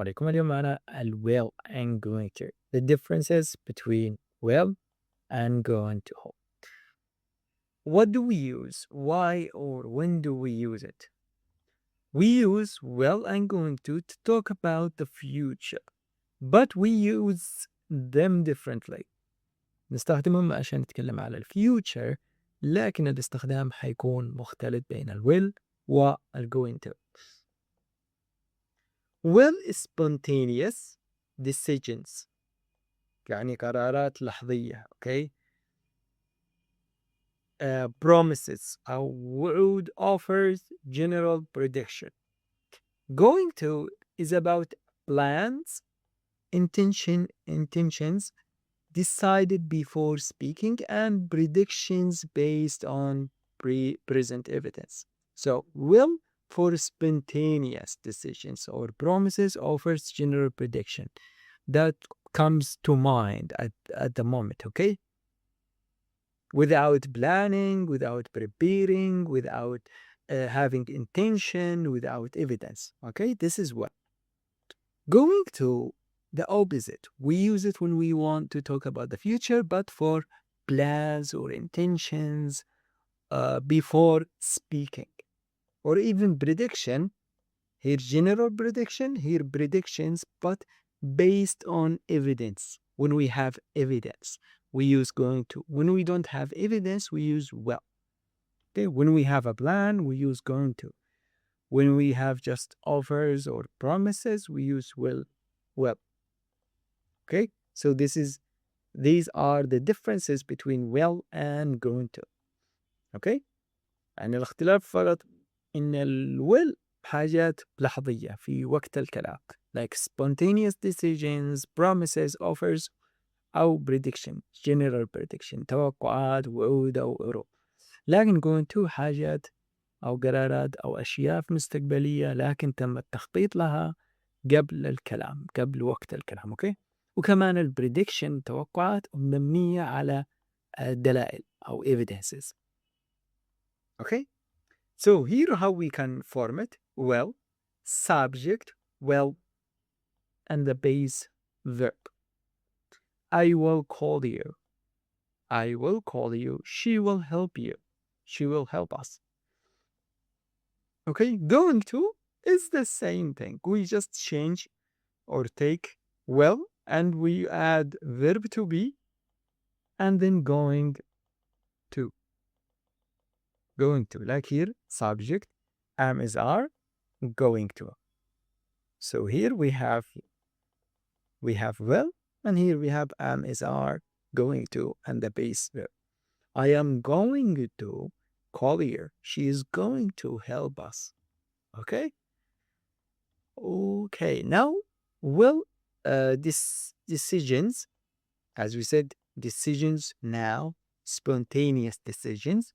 عليكم اليوم معنا ال will and going to. The differences between will and going to. What do we use? Why or when do we use it? We use will and going to talk about the future, but we use them differently. نستخدمهم عشان نتكلم على الفيوتشر، لكن الاستخدام حيكون مختلف بين ال will وال going to. Will is spontaneous decisions، يعني قرارات لحظية. okay. Promises أو وعود offers general prediction. Going to is about plans, intentions decided before speaking and predictions based on present evidence. So will for spontaneous decisions or promises offers general prediction that comes to mind at the moment, okay? Without planning, without preparing, without having intention, without evidence. Okay, this is what. Going to the opposite. We use it when we want to talk about the future, but for plans or intentions before speaking, or even prediction. Here, general prediction, here, predictions, but based on evidence. When we have evidence, we use going to. When we don't have evidence, we use will. Okay, when we have a plan, we use going to. When we have just offers or promises, we use will. Well, okay, so these are the differences between will and going to. Okay, يعني الاختلاف فقط إن ال will حاجات لحظية في وقت الكلام like spontaneous decisions, promises, offers أو prediction, general prediction, توقعات وعود أو عروض. لكن going to حاجات أو قرارات أو أشياء مستقبلية لكن تم التخطيط لها قبل الكلام، قبل وقت الكلام. أوكي؟ وكمان البريدكشن توقعات مبنية على دلائل أو evidences. Okay? So here how we can form it. Well, subject, well, and the base verb. I will call you. I will call you. She will help you. She will help us. Okay, going to is the same thing. We just change or take will and we add verb to be and then going to. Going to, like here, subject, am is are, going to. So here we have will, and here we have am is are, going to, and the base verb. I am going to call her. She is going to help us. Okay? Okay, now will decisions, as we said, decisions now, spontaneous decisions,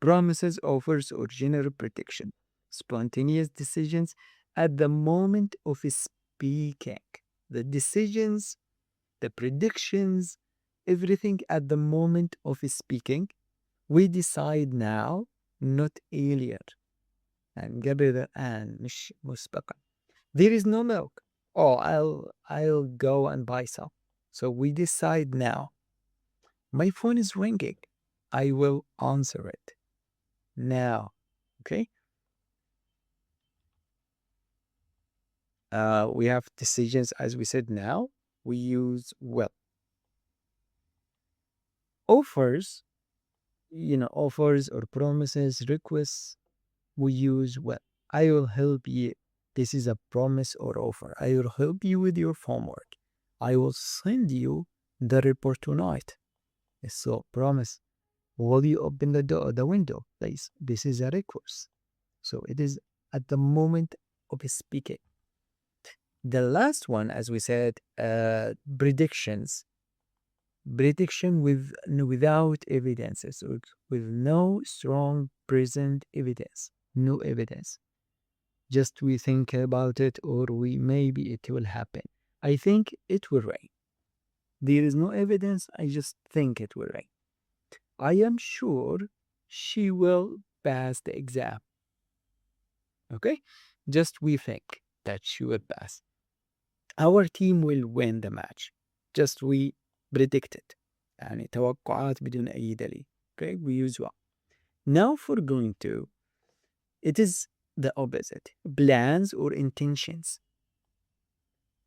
promises, offers, or general prediction. Spontaneous decisions at the moment of speaking. The decisions, the predictions, everything at the moment of speaking. We decide now, not earlier. And قبل الآن مش مسبقا. There is no milk. Oh, I'll go and buy some. So we decide now. My phone is ringing. I will answer it now. Okay. We have decisions, as we said now. We use will. Offers, offers or promises, requests, we use will. I will help you. This is a promise or offer. I will help you with your homework. I will send you the report tonight. So promise. Will you open the window, please? This is a request. So it is at the moment of speaking. The last one, as we said, predictions. Prediction without evidences or with no strong present evidence. No evidence. Just we think about it or maybe it will happen. I think it will rain. There is no evidence. I just think it will rain. I am sure she will pass the exam. Okay? Just we think that she will pass. our team will win the match. Just we predict it. يعني توقعات بدون أي دليل. Okay, we use what? Now for going to, it is the opposite. Plans or intentions.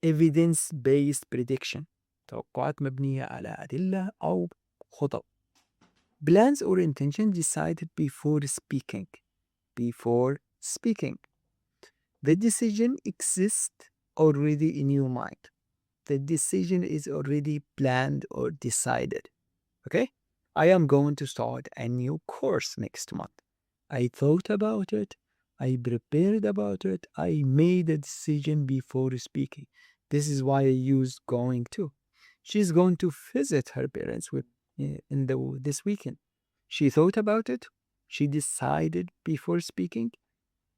Evidence-based prediction. توقعات مبنية على أدلة أو خطط. Plans or intentions decided before speaking. Before speaking. The decision exists already in your mind. The decision is already planned or decided. Okay? I am going to start a new course next month. I thought about it. I prepared about it. I made a decision before speaking. This is why I use going to. She's going to visit her parents this weekend. She thought about it. She decided before speaking.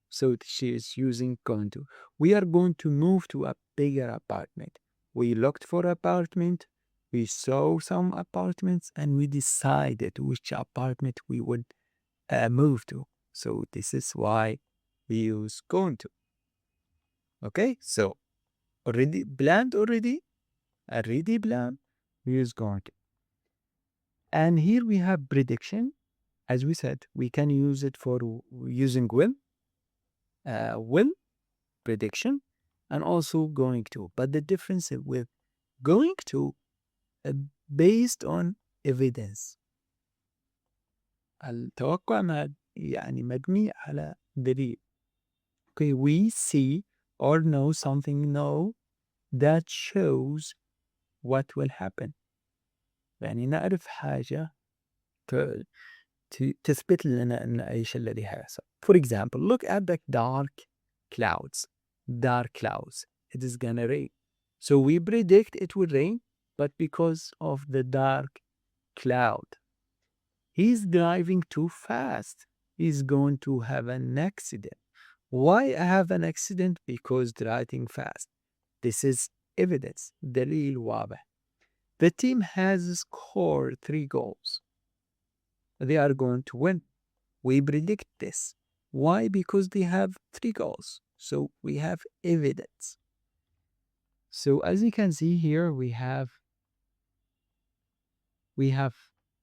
So she is using going to. We are going to move to a bigger apartment. We looked for apartment. We saw some apartments and we decided which apartment we would move to. So this is why we use going to. Okay, so already planned already planned, we use going to. And here we have prediction. As we said, we can use it for using will, prediction, and also going to. But the difference with going to based on evidence. التوقع يعني مبني على دليل. Okay, we see or know something that shows what will happen. يعني نعرف حاجة تثبت لنا أن أي شيء الذي هيحصل. For example, look at the dark clouds. Dark clouds. It is gonna rain. So we predict it will rain, but because of the dark cloud, he's driving too fast. He's going to have an accident. Why have an accident? Because driving fast. This is evidence. دليل واضح. The team has scored 3 goals. They are going to win. We predict this. Why? Because they have 3 goals. So we have evidence. So as you can see here, we have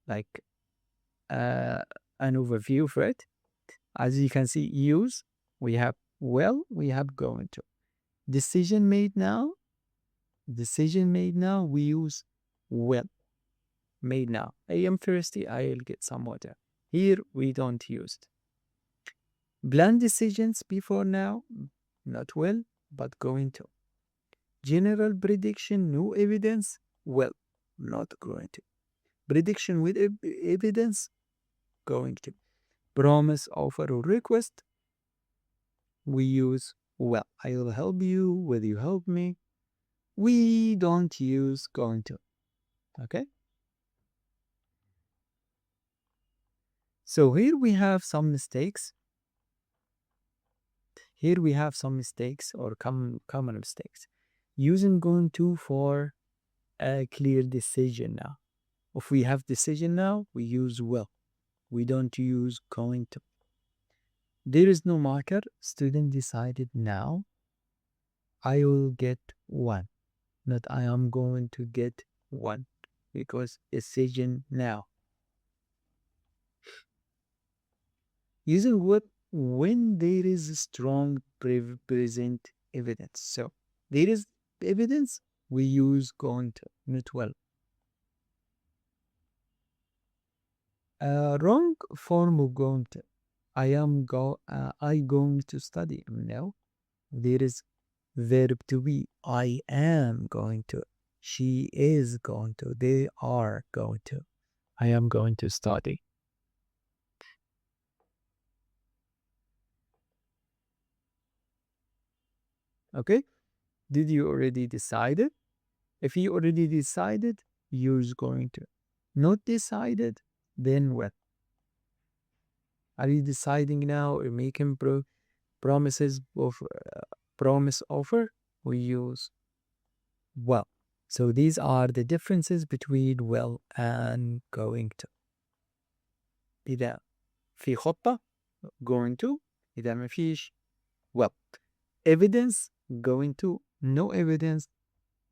like an overview for it. As you can see, use, we have will, we have going to. Decision made now, we use will. Made now. I am thirsty, I'll get some water. Here we don't use it. Planned decisions before now, not will, but going to. General prediction, no evidence, will, not going to. Prediction with evidence, going to. Promise, offer, or request, we use will. I will help you, will you help me? We don't use going to. Okay? So here we have some mistakes. Here we have some mistakes or common mistakes. Using going to for a clear decision now. If we have decision now, we use will. We don't use going to. There is no marker. Student decided now. I will get 1. Not I am going to get 1. Because decision now. Using what when there is strong present evidence. So there is evidence, we use going to, not will. Wrong form of going to. I going to study. No, there is verb to be. I am going to. She is going to. They are going to. I am going to study. Okay? Did you already decide it? If you already decided, use going to. Not decided, then what? Are you deciding now or making promises of promise offer? We use will. So these are the differences between will and going to. إذا في خطة going to. إذا ما فيش will. Evidence going to. No evidence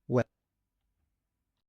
well.